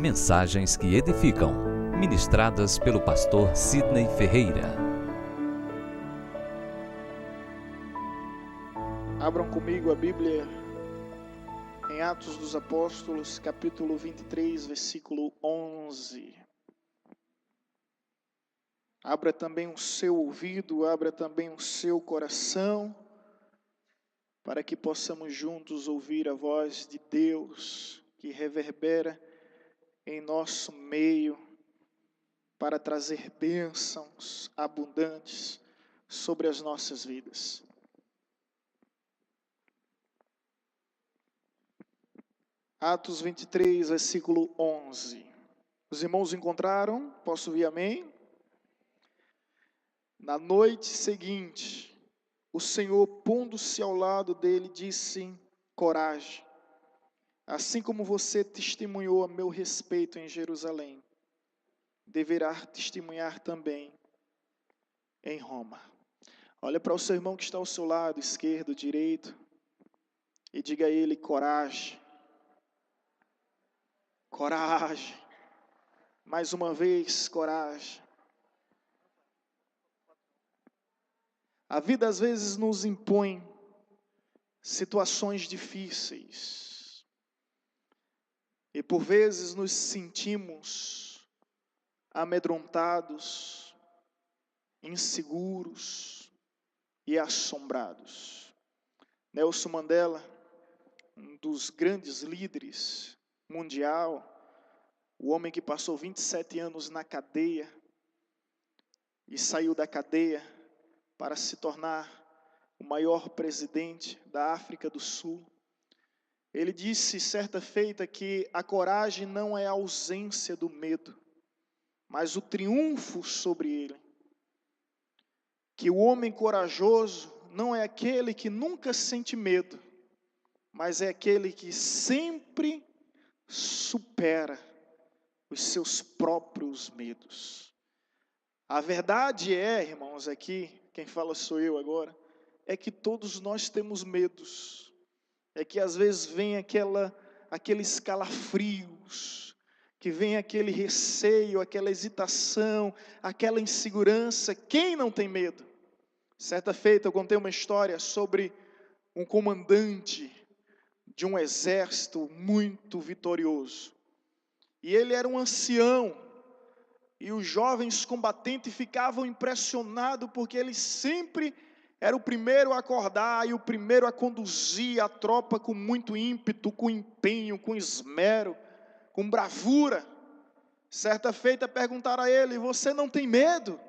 Mensagens que edificam, ministradas pelo pastor Sidney Ferreira. Abram comigo a Bíblia em Atos dos Apóstolos, capítulo 23, versículo 11. Abra também o seu ouvido, abra também o seu coração, para que possamos juntos ouvir a voz de Deus, que reverbera em nosso meio, para trazer bênçãos abundantes sobre as nossas vidas. Atos 23, versículo 11. Os irmãos encontraram? Posso ouvir amém? Na noite seguinte, o Senhor, pondo-se ao lado dele, disse: coragem, assim como você testemunhou a meu respeito em Jerusalém, deverá testemunhar também em Roma. Olha para o seu irmão que está ao seu lado, esquerdo, direito, e diga a ele: coragem. Coragem. Mais uma vez, coragem. A vida às vezes nos impõe situações difíceis. E por vezes nos sentimos amedrontados, inseguros e assombrados. Nelson Mandela, um dos grandes líderes mundial, o homem que passou 27 anos na cadeia e saiu da cadeia para se tornar o maior presidente da África do Sul. Ele disse certa feita que a coragem não é a ausência do medo, mas o triunfo sobre ele. Que o homem corajoso não é aquele que nunca sente medo, mas é aquele que sempre supera os seus próprios medos. A verdade é, irmãos, aqui, quem fala sou eu agora, é que todos nós temos medos. É que às vezes vem aqueles calafrios, que vem aquele receio, aquela hesitação, aquela insegurança. Quem não tem medo? Certa feita eu contei uma história sobre um comandante de um exército muito vitorioso. E ele era um ancião, e os jovens combatentes ficavam impressionados, porque ele sempre era o primeiro a acordar, e o primeiro a conduzir a tropa com muito ímpeto, com empenho, com esmero, com bravura. Certa feita perguntaram a ele: você não tem medo?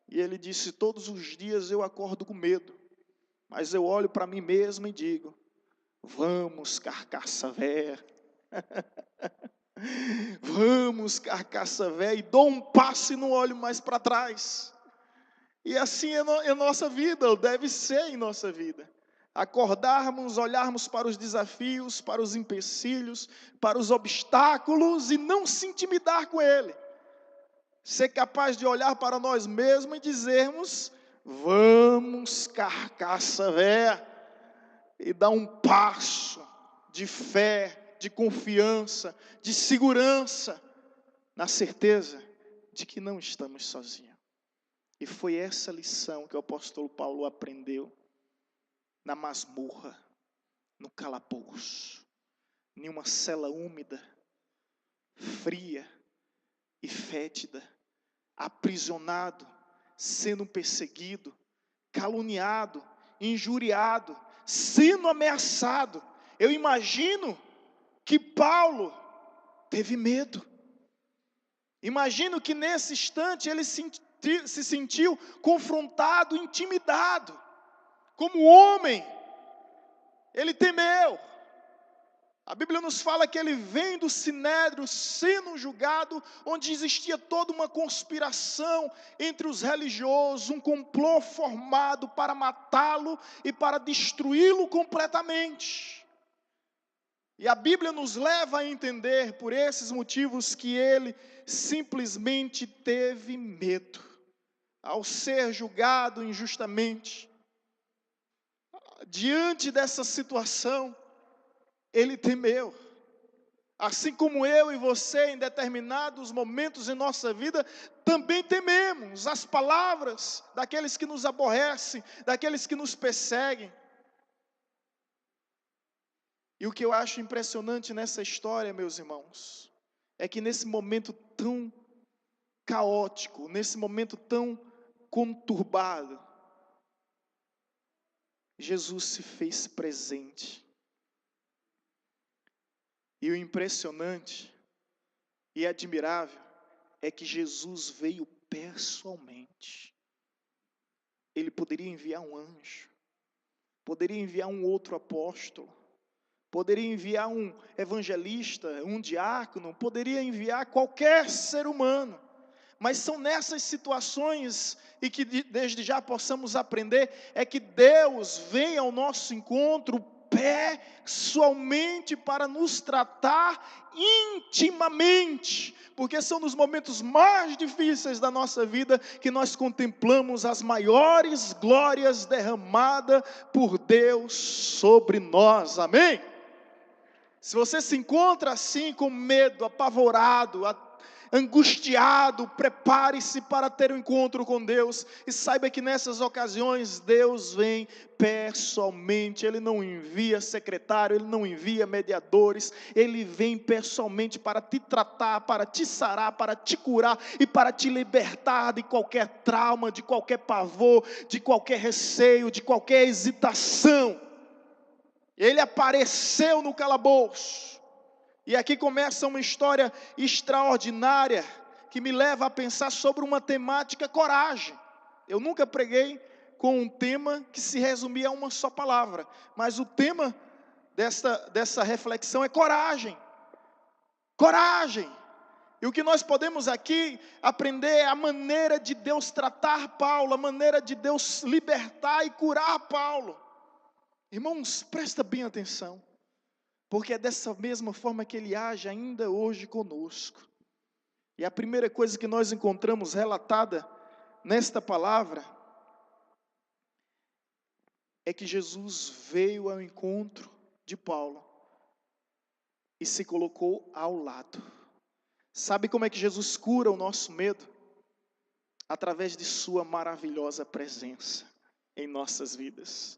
E ele disse: todos os dias eu acordo com medo, mas eu olho para mim mesmo e digo: vamos, carcaça véia. Vamos, carcaça velha, e dou um passo e não olho mais para trás. E assim é nossa vida, deve ser em nossa vida. Acordarmos, olharmos para os desafios, para os empecilhos, para os obstáculos e não se intimidar com ele. Ser capaz de olhar para nós mesmos e dizermos: vamos, carcaça velha, e dar um passo de fé, de confiança, de segurança, na certeza de que não estamos sozinhos. E foi essa lição que o apóstolo Paulo aprendeu na masmorra, no calabouço, em uma cela úmida, fria e fétida, aprisionado, sendo perseguido, caluniado, injuriado, sendo ameaçado. Eu imagino que Paulo teve medo. Imagino que nesse instante ele se sentiu confrontado, intimidado. Como homem, ele temeu. A Bíblia nos fala que ele vem do Sinédrio sendo julgado, onde existia toda uma conspiração entre os religiosos, um complô formado para matá-lo e para destruí-lo completamente. E a Bíblia nos leva a entender, por esses motivos, que ele simplesmente teve medo. Ao ser julgado injustamente, diante dessa situação, ele temeu. Assim como eu e você, em determinados momentos em nossa vida, também tememos as palavras daqueles que nos aborrecem, daqueles que nos perseguem. E o que eu acho impressionante nessa história, meus irmãos, é que nesse momento tão caótico, nesse momento tão conturbado, Jesus se fez presente. E o impressionante e admirável é que Jesus veio pessoalmente. Ele poderia enviar um anjo, poderia enviar um outro apóstolo, poderia enviar um evangelista, um diácono, poderia enviar qualquer ser humano. Mas são nessas situações, e que desde já possamos aprender, é que Deus vem ao nosso encontro pessoalmente para nos tratar intimamente, porque são nos momentos mais difíceis da nossa vida que nós contemplamos as maiores glórias derramadas por Deus sobre nós, amém? Se você se encontra assim com medo, apavorado, angustiado, prepare-se para ter um encontro com Deus, e saiba que nessas ocasiões Deus vem pessoalmente. Ele não envia secretário, Ele não envia mediadores, Ele vem pessoalmente para te tratar, para te sarar, para te curar e para te libertar de qualquer trauma, de qualquer pavor, de qualquer receio, de qualquer hesitação. Ele apareceu no calabouço. E aqui começa uma história extraordinária que me leva a pensar sobre uma temática coragem. Eu nunca preguei com um tema que se resumia a uma só palavra, mas o tema dessa reflexão é coragem. Coragem. E o que nós podemos aqui aprender é a maneira de Deus tratar Paulo, a maneira de Deus libertar e curar Paulo. Irmãos, presta bem atenção. Porque é dessa mesma forma que Ele age ainda hoje conosco. E a primeira coisa que nós encontramos relatada nesta palavra é que Jesus veio ao encontro de Paulo e se colocou ao lado. Sabe como é que Jesus cura o nosso medo? Através de sua maravilhosa presença em nossas vidas.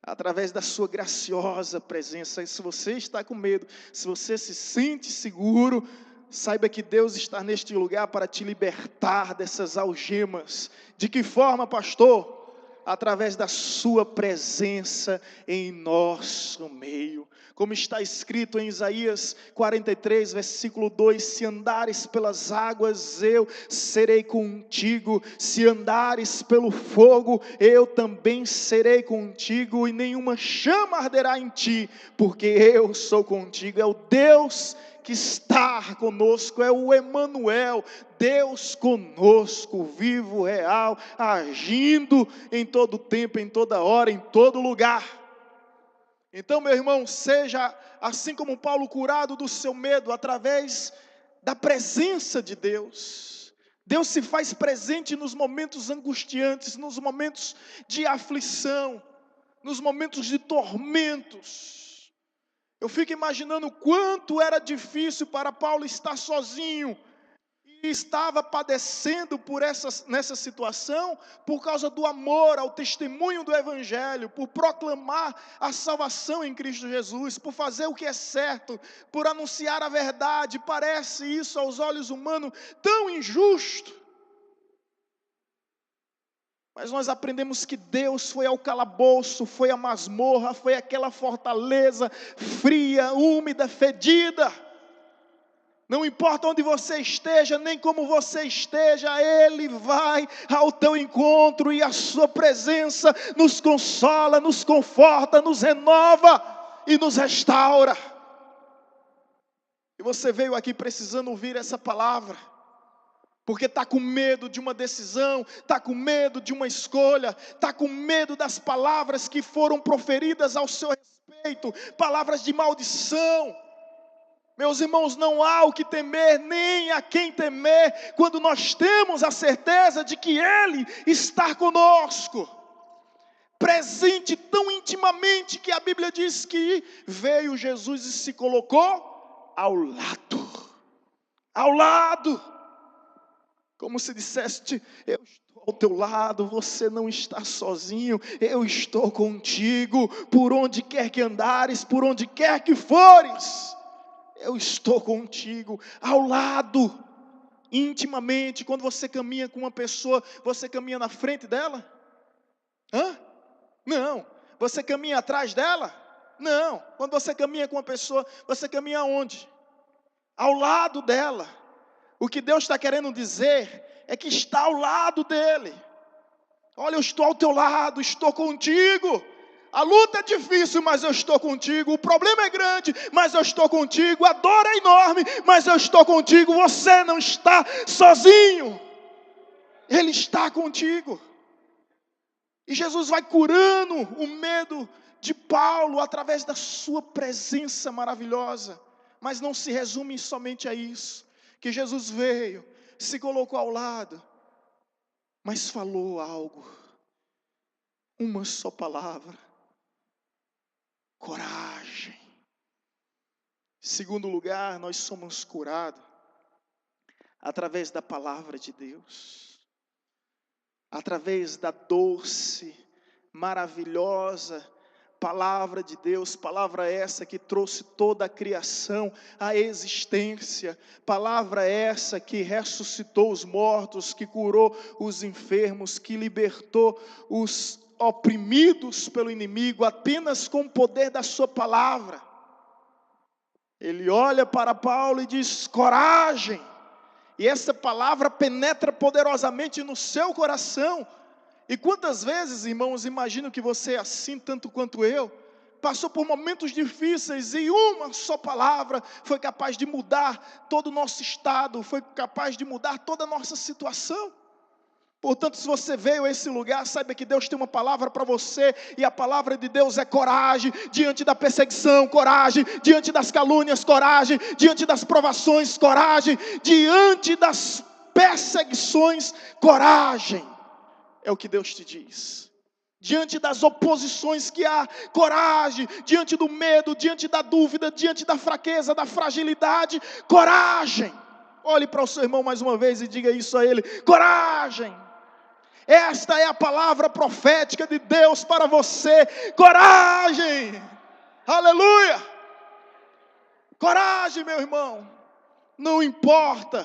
Através da sua graciosa presença. E se você está com medo, se você se sente seguro, saiba que Deus está neste lugar para te libertar dessas algemas. De que forma, pastor? Através da sua presença em nosso meio. Como está escrito em Isaías 43, versículo 2, se andares pelas águas, eu serei contigo, se andares pelo fogo, eu também serei contigo, e nenhuma chama arderá em ti, porque eu sou contigo. É o Deus que está conosco, é o Emanuel, Deus conosco, vivo, real, agindo em todo tempo, em toda hora, em todo lugar. Então, meu irmão, seja assim como Paulo, curado do seu medo, através da presença de Deus. Deus se faz presente nos momentos angustiantes, nos momentos de aflição, nos momentos de tormentos. Eu fico imaginando o quanto era difícil para Paulo estar sozinho. E estava padecendo nessa situação por causa do amor ao testemunho do Evangelho, por proclamar a salvação em Cristo Jesus, por fazer o que é certo, por anunciar a verdade. Parece isso aos olhos humanos tão injusto. Mas nós aprendemos que Deus foi ao calabouço, foi à masmorra, foi àquela fortaleza fria, úmida, fedida. Não importa onde você esteja, nem como você esteja, Ele vai ao teu encontro e a sua presença nos consola, nos conforta, nos renova e nos restaura. E você veio aqui precisando ouvir essa palavra, porque está com medo de uma decisão, está com medo de uma escolha, está com medo das palavras que foram proferidas ao seu respeito, palavras de maldição. Meus irmãos, não há o que temer, nem a quem temer, quando nós temos a certeza de que Ele está conosco, presente tão intimamente, que a Bíblia diz que veio Jesus e se colocou ao lado. Ao lado. Como se dissesse, eu estou ao teu lado, você não está sozinho, eu estou contigo, por onde quer que andares, por onde quer que fores, eu estou contigo, ao lado, intimamente. Quando você caminha com uma pessoa, você caminha na frente dela? Não. Você caminha atrás dela? Não. Quando você caminha com uma pessoa, você caminha aonde? Ao lado dela. O que Deus está querendo dizer é que está ao lado dele. Olha, eu estou ao teu lado, estou contigo. A luta é difícil, mas eu estou contigo. O problema é grande, mas eu estou contigo. A dor é enorme, mas eu estou contigo. Você não está sozinho. Ele está contigo. E Jesus vai curando o medo de Paulo através da sua presença maravilhosa. Mas não se resume somente a isso. Que Jesus veio, se colocou ao lado, mas falou algo. Uma só palavra. Coragem. Segundo lugar, nós somos curados através da palavra de Deus. Através da doce, maravilhosa palavra de Deus, palavra essa que trouxe toda a criação à existência, palavra essa que ressuscitou os mortos, que curou os enfermos, que libertou os oprimidos pelo inimigo, apenas com o poder da sua palavra. Ele olha para Paulo e diz: coragem, e essa palavra penetra poderosamente no seu coração. E quantas vezes, irmãos, imagino que você é assim, tanto quanto eu, passou por momentos difíceis e uma só palavra foi capaz de mudar todo o nosso estado, foi capaz de mudar toda a nossa situação. Portanto, se você veio a esse lugar, saiba que Deus tem uma palavra para você, e a palavra de Deus é coragem diante da perseguição, coragem diante das calúnias, coragem diante das provações, coragem diante das perseguições, coragem. É o que Deus te diz. Diante das oposições que há, coragem. Diante do medo, diante da dúvida, diante da fraqueza, da fragilidade, coragem. Olhe para o seu irmão mais uma vez e diga isso a ele: coragem. Esta é a palavra profética de Deus para você. Coragem. Aleluia. Coragem, meu irmão. Não importa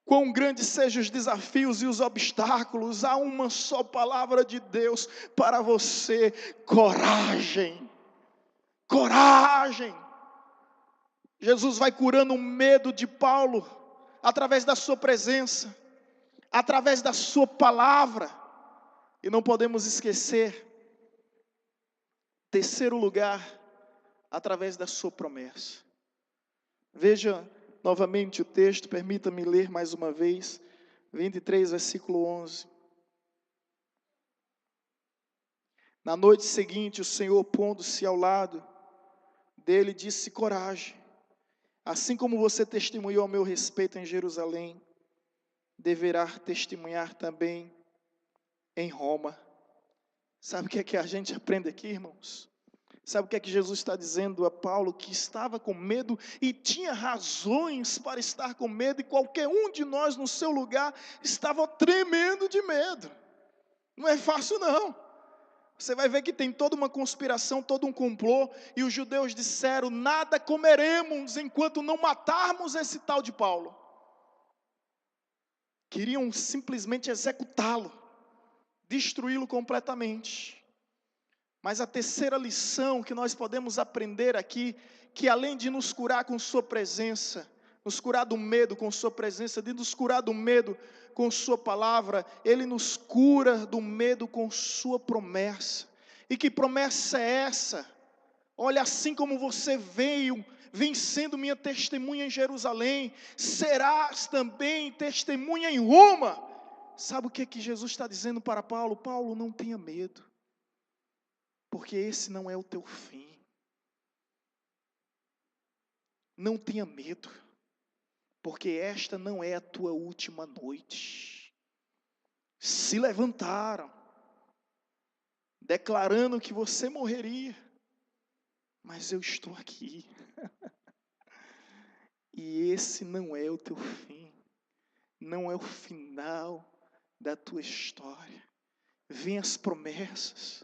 quão grandes sejam os desafios e os obstáculos, há uma só palavra de Deus para você: coragem. Coragem. Jesus vai curando o medo de Paulo através da sua presença, através da sua palavra. E não podemos esquecer, terceiro lugar, através da sua promessa. Veja novamente o texto, permita-me ler mais uma vez, 23, versículo 11. Na noite seguinte, o Senhor, pondo-se ao lado dele, disse: coragem, assim como você testemunhou a meu respeito em Jerusalém, deverá testemunhar também em Roma. Sabe o que a gente aprende aqui, irmãos? Sabe o que Jesus está dizendo a Paulo? Que estava com medo e tinha razões para estar com medo, e qualquer um de nós no seu lugar estava tremendo de medo. Não é fácil não. Você vai ver que tem toda uma conspiração, todo um complô, e os judeus disseram: nada comeremos enquanto não matarmos esse tal de Paulo. Queriam simplesmente executá-lo, destruí-lo completamente. Mas a terceira lição que nós podemos aprender aqui, que além de nos curar com sua presença, nos curar do medo com sua presença, de nos curar do medo com sua palavra, Ele nos cura do medo com sua promessa. E que promessa é essa? Olha, assim como você vem sendo minha testemunha em Jerusalém, serás também testemunha em Roma. Sabe o que Jesus está dizendo para Paulo? Paulo, não tenha medo, porque esse não é o teu fim. Não tenha medo, porque esta não é a tua última noite. Se levantaram, declarando que você morreria, mas eu estou aqui. E esse não é o teu fim, não é o final da tua história. Vêm as promessas.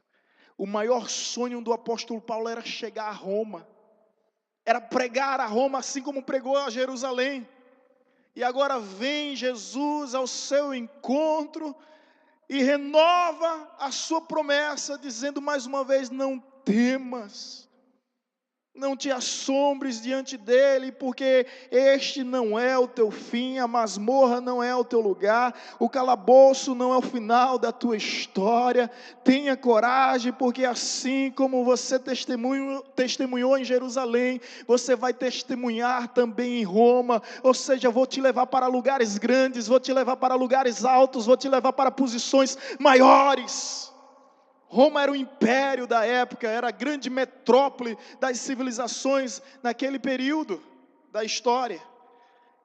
O maior sonho do apóstolo Paulo era chegar a Roma, era pregar a Roma assim como pregou a Jerusalém. E agora vem Jesus ao seu encontro e renova a sua promessa, dizendo mais uma vez: não temas, não te assombres diante dele, porque este não é o teu fim, a masmorra não é o teu lugar, o calabouço não é o final da tua história. Tenha coragem, porque assim como você testemunhou em Jerusalém, você vai testemunhar também em Roma. Ou seja, vou te levar para lugares grandes, vou te levar para lugares altos, vou te levar para posições maiores. Roma era o império da época, era a grande metrópole das civilizações naquele período da história.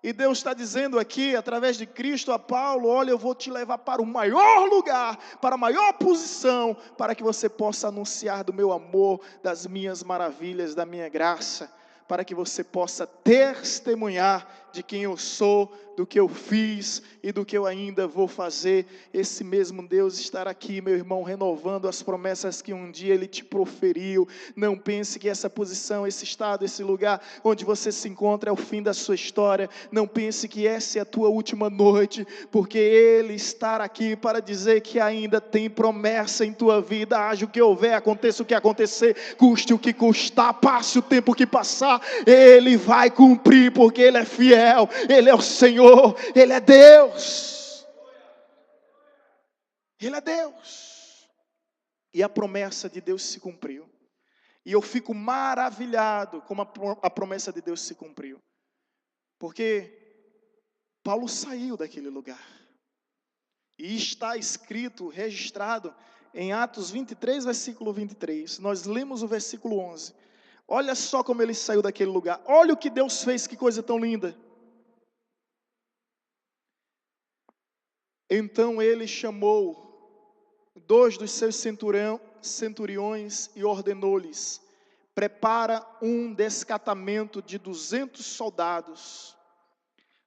E Deus está dizendo aqui, através de Cristo a Paulo: olha, eu vou te levar para o maior lugar, para a maior posição, para que você possa anunciar do meu amor, das minhas maravilhas, da minha graça, para que você possa testemunhar de quem eu sou, do que eu fiz e do que eu ainda vou fazer. Esse mesmo Deus estará aqui, meu irmão, renovando as promessas que um dia Ele te proferiu. Não pense que essa posição, esse estado, esse lugar onde você se encontra é o fim da sua história. Não pense que essa é a tua última noite, porque Ele estará aqui para dizer que ainda tem promessa em tua vida. Haja o que houver, aconteça o que acontecer, custe o que custar, passe o tempo que passar, Ele vai cumprir, porque Ele é fiel, Ele é o Senhor, Ele é Deus. Ele é Deus. E a promessa de Deus se cumpriu. E eu fico maravilhado como a promessa de Deus se cumpriu. Porque Paulo saiu daquele lugar. E está escrito, registrado em Atos 23, versículo 23. Nós lemos o versículo 11. Olha só como ele saiu daquele lugar. Olha o que Deus fez, que coisa tão linda. Então ele chamou 2 dos seus centuriões e ordenou-lhes: prepara um descatamento de 200 soldados,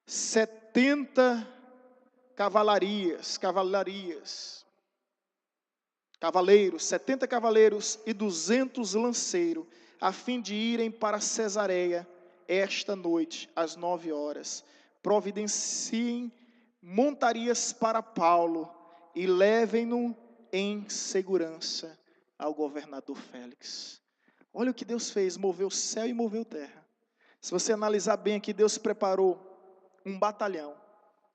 70 cavaleiros, 70 cavaleiros e 200 lanceiros, a fim de irem para Cesareia esta noite, às 9 horas. Providenciem montarias para Paulo e levem-no em segurança ao governador Félix. Olha o que Deus fez: moveu o céu e moveu terra. Se você analisar bem aqui, Deus preparou um batalhão,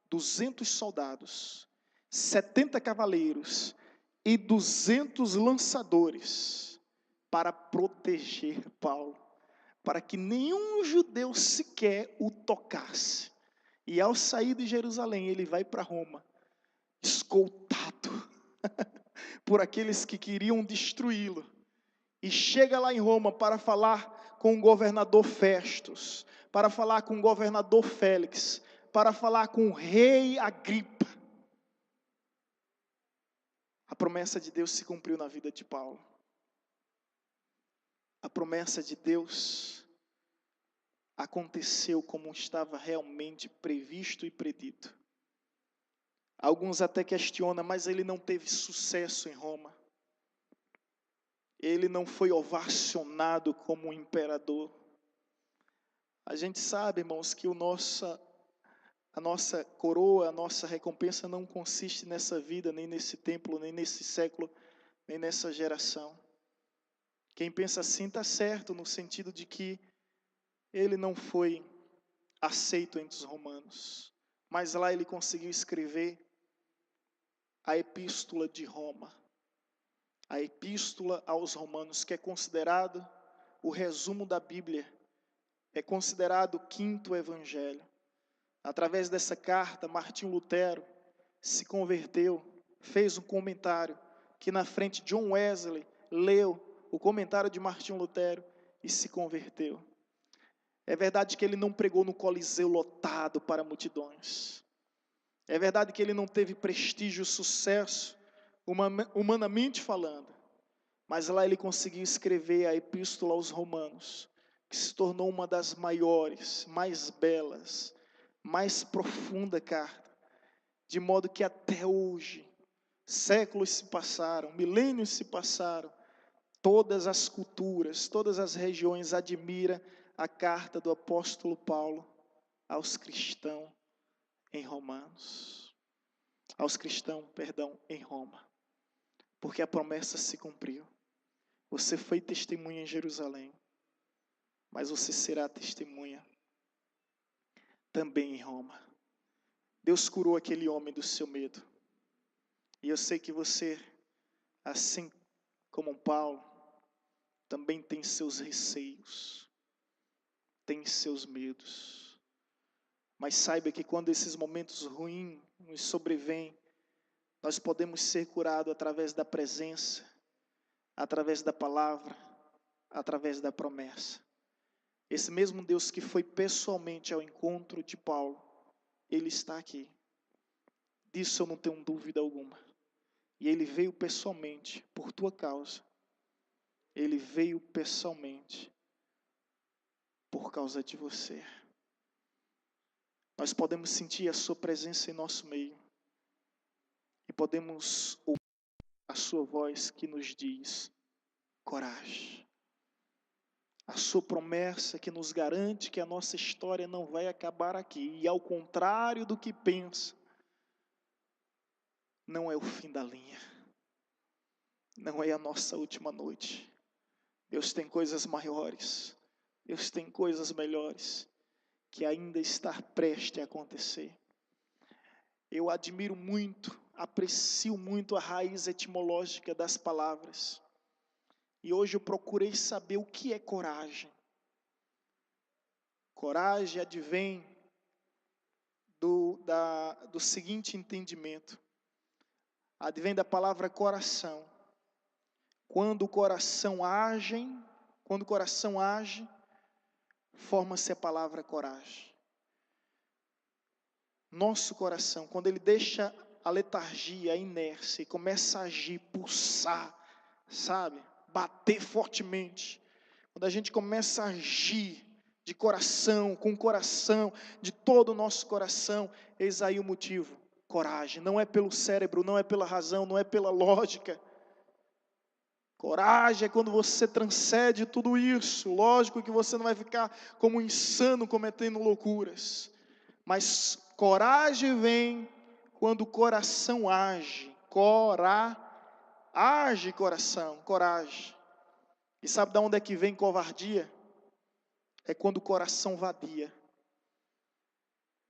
200 soldados, 70 cavaleiros e 200 lançadores para proteger Paulo, para que nenhum judeu sequer o tocasse. E ao sair de Jerusalém, ele vai para Roma, escoltado por aqueles que queriam destruí-lo. E chega lá em Roma para falar com o governador Festus, para falar com o governador Félix, para falar com o rei Agripa. A promessa de Deus se cumpriu na vida de Paulo. A promessa de Deus aconteceu como estava realmente previsto e predito. Alguns até questionam, mas ele não teve sucesso em Roma. Ele não foi ovacionado como um imperador. A gente sabe, irmãos, que a nossa coroa, a nossa recompensa não consiste nessa vida, nem nesse templo, nem nesse século, nem nessa geração. Quem pensa assim está certo, no sentido de que ele não foi aceito entre os romanos. Mas lá ele conseguiu escrever a Epístola de Roma. A Epístola aos Romanos, que é considerado o resumo da Bíblia, é considerado o 5º Evangelho. Através dessa carta, Martinho Lutero se converteu, fez um comentário, que na frente John Wesley leu o comentário de Martinho Lutero e se converteu. É verdade que ele não pregou no Coliseu lotado para multidões. É verdade que ele não teve prestígio, sucesso, humanamente falando. Mas lá ele conseguiu escrever a Epístola aos Romanos, que se tornou uma das maiores, mais belas, mais profunda carta, de modo que até hoje, séculos se passaram, milênios se passaram, todas as culturas, todas as regiões admiram a carta do apóstolo Paulo aos cristãos em Romanos. Aos cristãos, em Roma. Porque a promessa se cumpriu. Você foi testemunha em Jerusalém, mas você será testemunha também em Roma. Deus curou aquele homem do seu medo. E eu sei que você, assim como Paulo, também tem seus receios, tem seus medos. Mas saiba que quando esses momentos ruins nos sobrevêm, nós podemos ser curados através da presença, através da palavra, através da promessa. Esse mesmo Deus que foi pessoalmente ao encontro de Paulo, Ele está aqui. Disso eu não tenho dúvida alguma. E Ele veio pessoalmente por tua causa. Ele veio pessoalmente por causa de você. Nós podemos sentir a sua presença em nosso meio. E podemos ouvir a sua voz que nos diz: coragem. A sua promessa que nos garante que a nossa história não vai acabar aqui. E ao contrário do que pensa, não é o fim da linha. Não é a nossa última noite. Deus tem coisas maiores. Deus tem coisas melhores que ainda está prestes a acontecer. Eu admiro muito, aprecio muito a raiz etimológica das palavras. E hoje eu procurei saber o que é coragem. Coragem advém do seguinte entendimento. Advém da palavra coração. Quando o coração age, forma-se a palavra coragem. Nosso coração, quando ele deixa a letargia, a inércia e começa a agir, pulsar, sabe? Bater fortemente. Quando a gente começa a agir de coração, com o coração, de todo o nosso coração, eis aí o motivo, coragem. Não é pelo cérebro, não é pela razão, não é pela lógica. Coragem é quando você transcende tudo isso. Lógico que você não vai ficar como um insano cometendo loucuras. Mas coragem vem quando o coração age. Age coração, coragem. E sabe de onde é que vem covardia? É quando o coração vadia.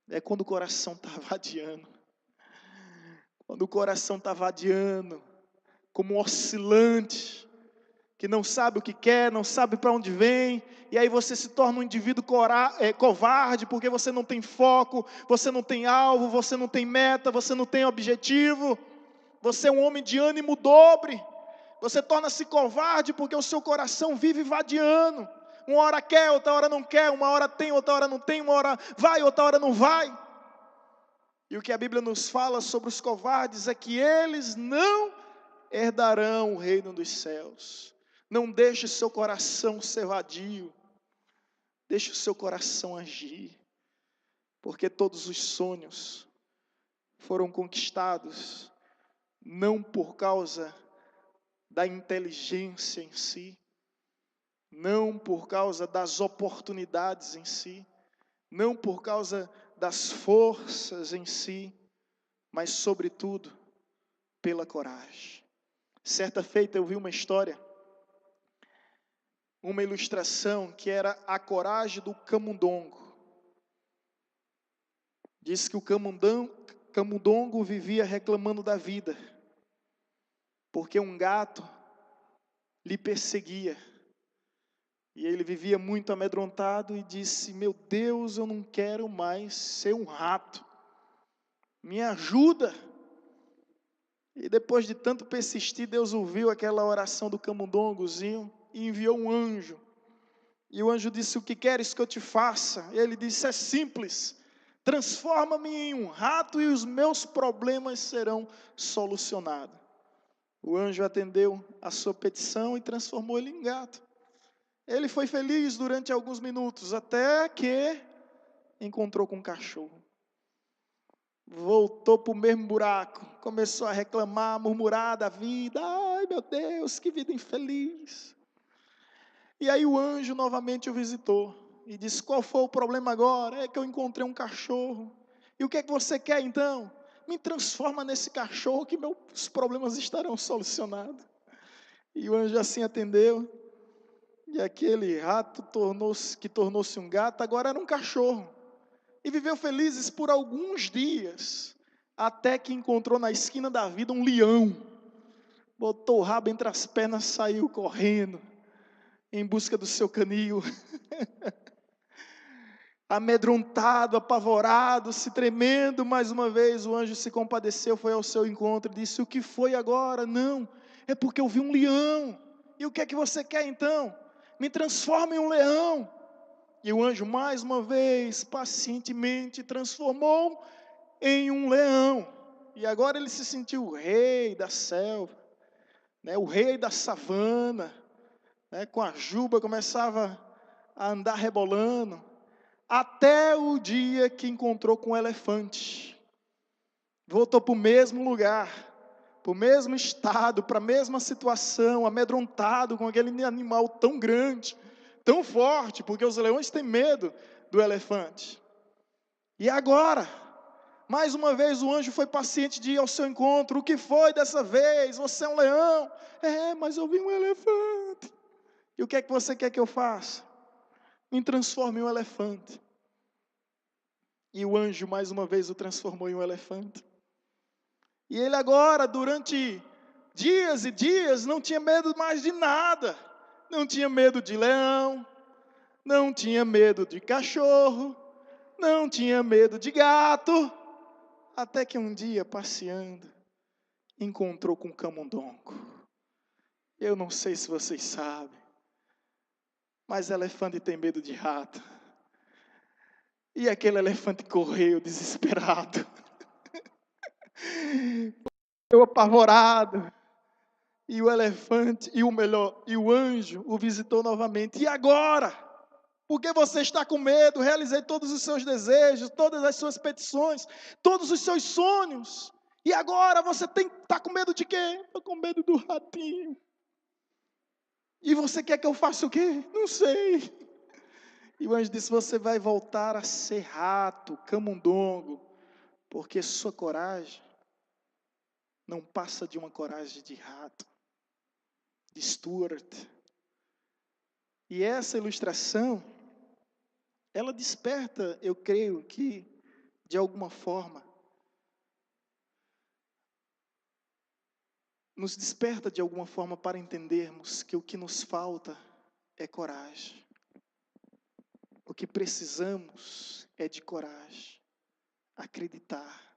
É quando o coração está vadiando. Quando o coração está vadiando, como um oscilante, que não sabe o que quer, não sabe para onde vem, e aí você se torna um indivíduo covarde, porque você não tem foco, você não tem alvo, você não tem meta, você não tem objetivo, você é um homem de ânimo dobre, você torna-se covarde porque o seu coração vive vadiando, uma hora quer, outra hora não quer, uma hora tem, outra hora não tem, uma hora vai, outra hora não vai. E o que a Bíblia nos fala sobre os covardes é que eles não herdarão o reino dos céus. Não deixe seu coração ser vadio. Deixe o seu coração agir. Porque todos os sonhos foram conquistados não por causa da inteligência em si, não por causa das oportunidades em si, não por causa das forças em si, mas sobretudo pela coragem. Certa feita eu vi uma história, uma ilustração que era a coragem do camundongo. Diz que o camundongo vivia reclamando da vida, porque um gato lhe perseguia. E ele vivia muito amedrontado e disse: meu Deus, eu não quero mais ser um rato. Me ajuda. E depois de tanto persistir, Deus ouviu aquela oração do camundongozinho e enviou um anjo. E o anjo disse: o que queres que eu te faça? E ele disse: é simples. Transforma-me em um rato e os meus problemas serão solucionados. O anjo atendeu a sua petição e transformou ele em gato. Ele foi feliz durante alguns minutos, até que encontrou com um cachorro. Voltou para o mesmo buraco, começou a reclamar, murmurar da vida. Ai, meu Deus, que vida infeliz. E aí o anjo novamente o visitou e disse: qual foi o problema agora? É que eu encontrei um cachorro. E o que é que você quer então? Me transforma nesse cachorro que meus problemas estarão solucionados. E o anjo assim atendeu. E aquele rato que tornou-se um gato, agora era um cachorro. E viveu felizes por alguns dias, até que encontrou na esquina da vida um leão. Botou o rabo entre as pernas, saiu correndo, em busca do seu canil. Amedrontado, apavorado, se tremendo, mais uma vez o anjo se compadeceu, foi ao seu encontro e disse: o que foi agora? Não, é porque eu vi um leão. E o que é que você quer então? Me transforma em um leão. E o anjo mais uma vez, pacientemente, transformou em um leão. E agora ele se sentiu o rei da selva, né, o rei da savana, né, com a juba começava a andar rebolando, até o dia que encontrou com o elefante. Voltou para o mesmo lugar, para o mesmo estado, para a mesma situação, amedrontado com aquele animal tão grande, tão forte, porque os leões têm medo do elefante. E agora, mais uma vez o anjo foi paciente de ir ao seu encontro. O que foi dessa vez? Você é um leão? É, mas eu vi um elefante. E o que é que você quer que eu faça? Me transforme em um elefante. E o anjo mais uma vez o transformou em um elefante. E ele agora, durante dias e dias, não tinha medo mais de nada. Não tinha medo de leão, não tinha medo de cachorro, não tinha medo de gato. Até que um dia, passeando, encontrou com um camundongo. Eu não sei se vocês sabem, mas elefante tem medo de rato. E aquele elefante correu desesperado. Eu apavorado. E o elefante, e o anjo o visitou novamente. E agora? Por que você está com medo? Realizei todos os seus desejos, todas as suas petições, todos os seus sonhos. E agora você está com medo de quê? Estou com medo do ratinho. E você quer que eu faça o quê? Não sei. E o anjo disse: você vai voltar a ser rato, camundongo, porque sua coragem não passa de uma coragem de rato, de Stuart. E essa ilustração, ela desperta, eu creio que, de alguma forma, nos desperta de alguma forma para entendermos que o que nos falta é coragem. O que precisamos é de coragem. Acreditar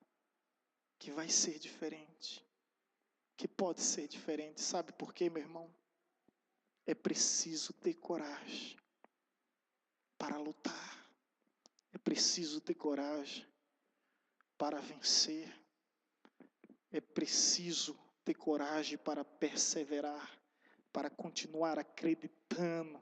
que vai ser diferente, que pode ser diferente. Sabe por quê, meu irmão? É preciso ter coragem para lutar. É preciso ter coragem para vencer. É preciso ter coragem para perseverar, para continuar acreditando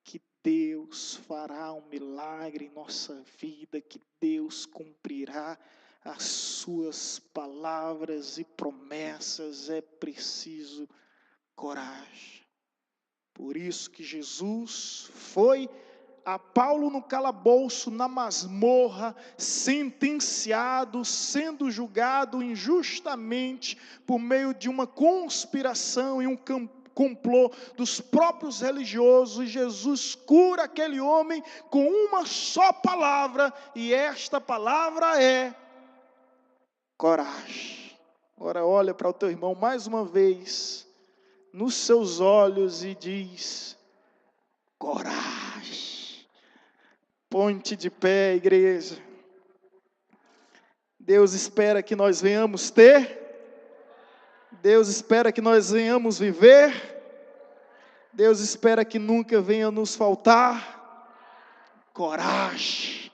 que Deus fará um milagre em nossa vida, que Deus cumprirá as suas palavras e promessas. É preciso coragem. Por isso que Jesus foi a Paulo no calabouço, na masmorra, sentenciado, sendo julgado injustamente por meio de uma conspiração e um complô dos próprios religiosos. E Jesus cura aquele homem com uma só palavra, e esta palavra é coragem. Agora olha para o teu irmão mais uma vez, nos seus olhos, e diz: coragem. Ponte de pé, igreja. Deus espera que nós venhamos ter, Deus espera que nós venhamos viver, Deus espera que nunca venha nos faltar coragem.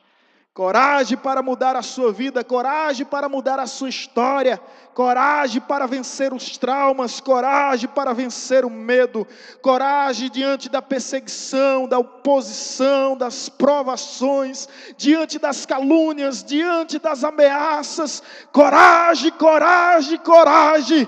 Coragem para mudar a sua vida, coragem para mudar a sua história, coragem para vencer os traumas, coragem para vencer o medo, coragem diante da perseguição, da oposição, das provações, diante das calúnias, diante das ameaças. Coragem, coragem, coragem.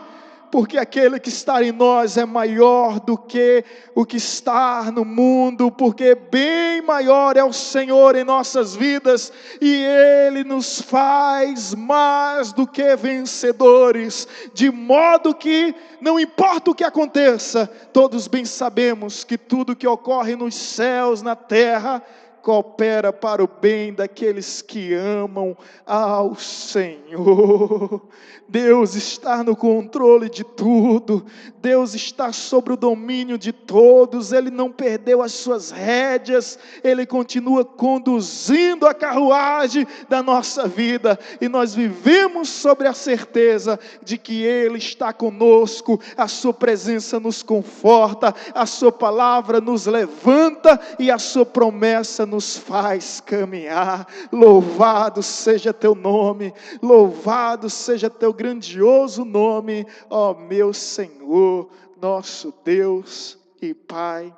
Porque aquele que está em nós é maior do que o que está no mundo, porque bem maior é o Senhor em nossas vidas, e Ele nos faz mais do que vencedores, de modo que, não importa o que aconteça, todos bem sabemos que tudo que ocorre nos céus, na terra, coopera para o bem daqueles que amam ao Senhor. Deus está no controle de tudo, Deus está sobre o domínio de todos, Ele não perdeu as suas rédeas, Ele continua conduzindo a carruagem da nossa vida, e nós vivemos sobre a certeza de que Ele está conosco, a sua presença nos conforta, a sua palavra nos levanta, e a sua promessa nos faz caminhar. Louvado seja teu nome, louvado seja teu grandioso nome, ó meu Senhor, nosso Deus e Pai.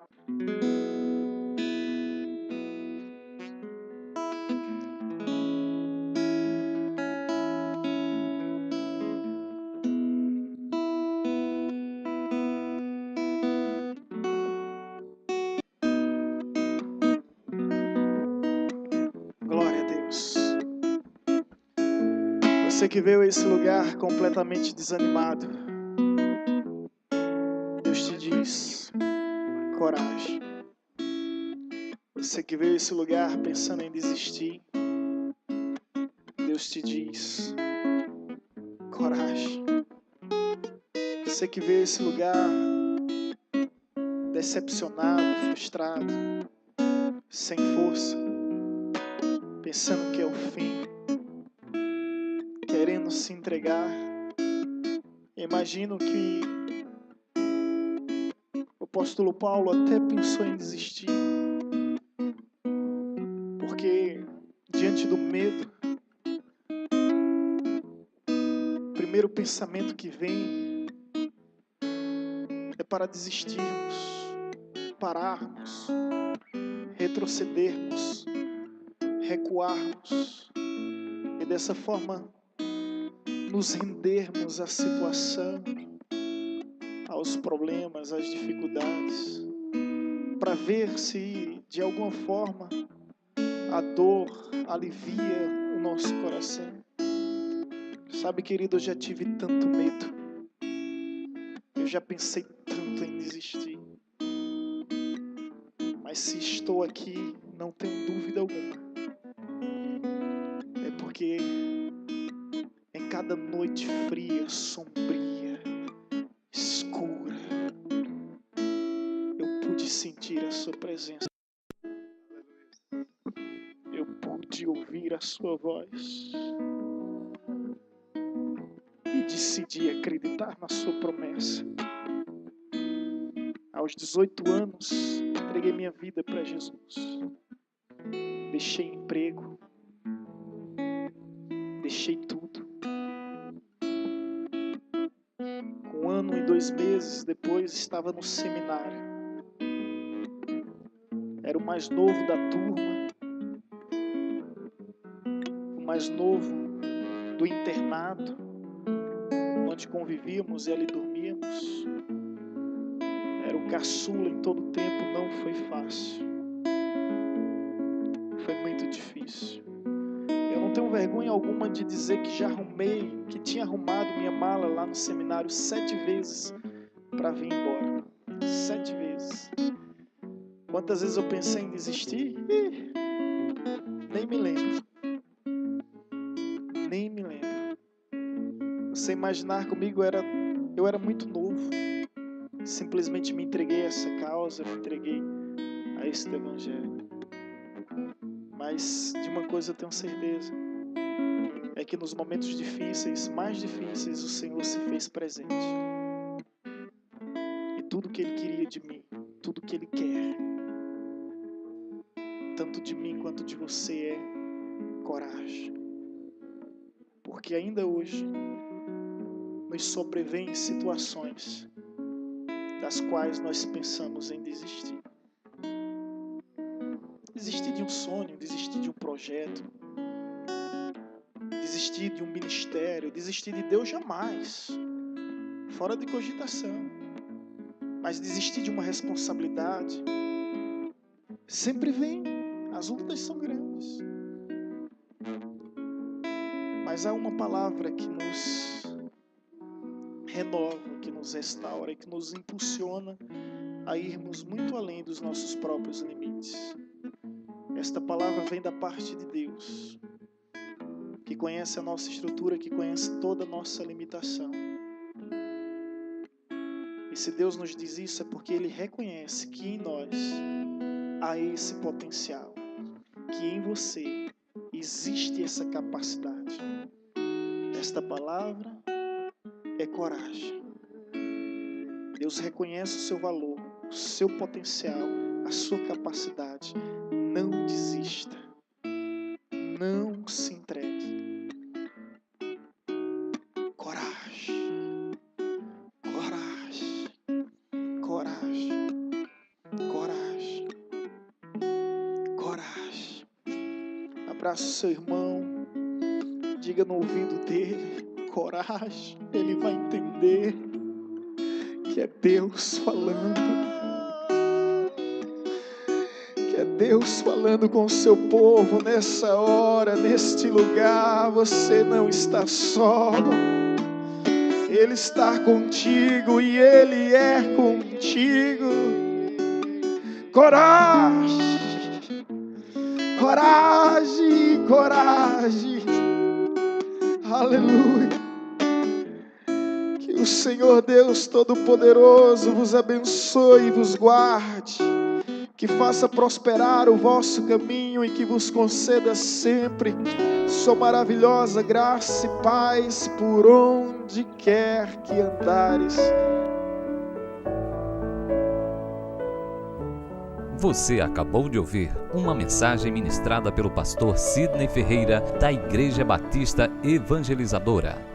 Glória a Deus. Você que veio a esse lugar completamente desanimado, Deus te diz: coragem. Você que veio a esse lugar pensando em desistir, Deus te diz: coragem. Você que veio a esse lugar decepcionado, frustrado, sem força, pensando que é o fim, querendo se entregar. Imagino que o apóstolo Paulo até pensou em desistir, porque diante do medo, o primeiro pensamento que vem é para desistirmos, pararmos, retrocedermos, recuarmos e dessa forma nos rendermos à situação, aos problemas, às dificuldades, para ver se de alguma forma a dor alivia o nosso coração. Sabe, querido, eu já tive tanto medo, eu já pensei tanto em desistir, mas se estou aqui, não tenho dúvida alguma, é porque em cada noite fria, sombria, escura, eu pude sentir a sua presença, eu pude ouvir a sua voz e decidi acreditar na sua promessa. Aos 18 anos, entreguei minha vida para Jesus. Deixei emprego, deixei tudo. 1 ano e 2 meses depois, estava no seminário. Era o mais novo da turma, o mais novo do internato, onde convivíamos e ali dormíamos. Era o caçula em todo o tempo, não foi fácil. Foi muito difícil. Eu não tenho vergonha alguma de dizer que já arrumei, que tinha arrumado minha mala lá no seminário 7 vezes para vir embora. 7 vezes. Quantas vezes eu pensei em desistir? Nem me lembro. Nem me lembro. Você imaginar comigo, eu era muito novo. Simplesmente me entreguei a essa causa, me entreguei a este evangelho. Mas de uma coisa eu tenho certeza, é que nos momentos difíceis, mais difíceis, o Senhor se fez presente. E tudo que Ele queria de mim, tudo que Ele quer, tanto de mim quanto de você, é coragem. Porque ainda hoje nos sobrevêm situações das quais nós pensamos em desistir. Desistir de um sonho, desistir de um projeto, desistir de um ministério, desistir de Deus jamais, fora de cogitação. Mas desistir de uma responsabilidade, sempre vem, as lutas são grandes. Mas há uma palavra que nos renova, que nos restaura e que nos impulsiona a irmos muito além dos nossos próprios limites. Esta palavra vem da parte de Deus, que conhece a nossa estrutura, que conhece toda a nossa limitação. E se Deus nos diz isso é porque Ele reconhece que em nós há esse potencial, que em você existe essa capacidade. Esta palavra é coragem. Deus reconhece o seu valor, o seu potencial, a sua capacidade. Não desista. Não se entregue. Coragem. Coragem. Coragem. Coragem. Coragem. Abraça o seu irmão. Diga no ouvido dele. Coragem. Ele vai entender que é Deus falando. Que é Deus falando com o seu povo nessa hora, neste lugar. Você não está só. Ele está contigo e Ele é contigo. Coragem, coragem, coragem. Aleluia. Que o Senhor Deus Todo-Poderoso vos abençoe e vos guarde. Que faça prosperar o vosso caminho e que vos conceda sempre sua maravilhosa graça e paz por onde quer que andares. Você acabou de ouvir uma mensagem ministrada pelo pastor Sidney Ferreira, da Igreja Batista Evangelizadora.